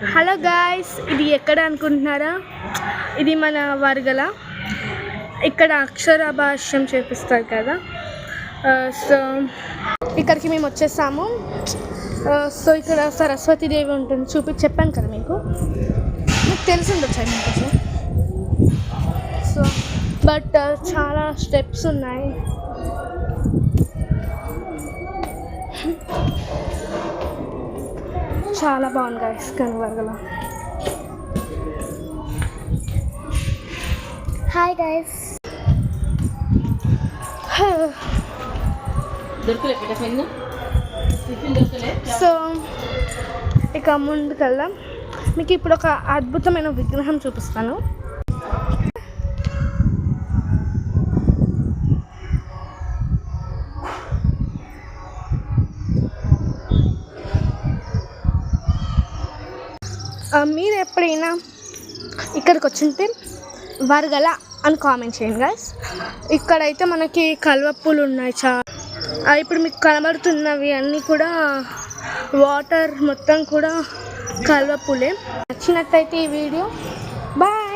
Hello guys, ఇది ఎక్కడ అనుకుంటున్నారా? ఇది మన వర్గల. ఇక్కడ అక్షరాభ్యాసం చేపిస్తారు కదా. సో ఇక్కడికి మేము వచ్చేసాము. సో ఇక్కడ సరస్వతీదేవి ఉంటుంది, చెప్పాను కదా మీకు తెలిసిండొచ్చు మీకు. సో బట్ చాలా స్టెప్స్ ఉన్నాయి. చాలా బాగుంది గైస్ కనవర్గల. Hi guys. సో ఇక ముందుకెళ్దాం. మీకు ఇప్పుడు ఒక అద్భుతమైన విగ్రహం చూపిస్తాను. మీరు ఎప్పుడైనా ఇక్కడికి వచ్చింటే వర్గల అని కామెంట్ చేయండి గైస్. ఇక్కడైతే మనకి కల్వప్పులు ఉన్నాయి చాలా. ఇప్పుడు మీకు కనబడుతున్నవి అన్నీ కూడా వాటర్ మొత్తం కూడా కల్వప్పులే. నచ్చినట్టయితే ఈ వీడియో బాయ్.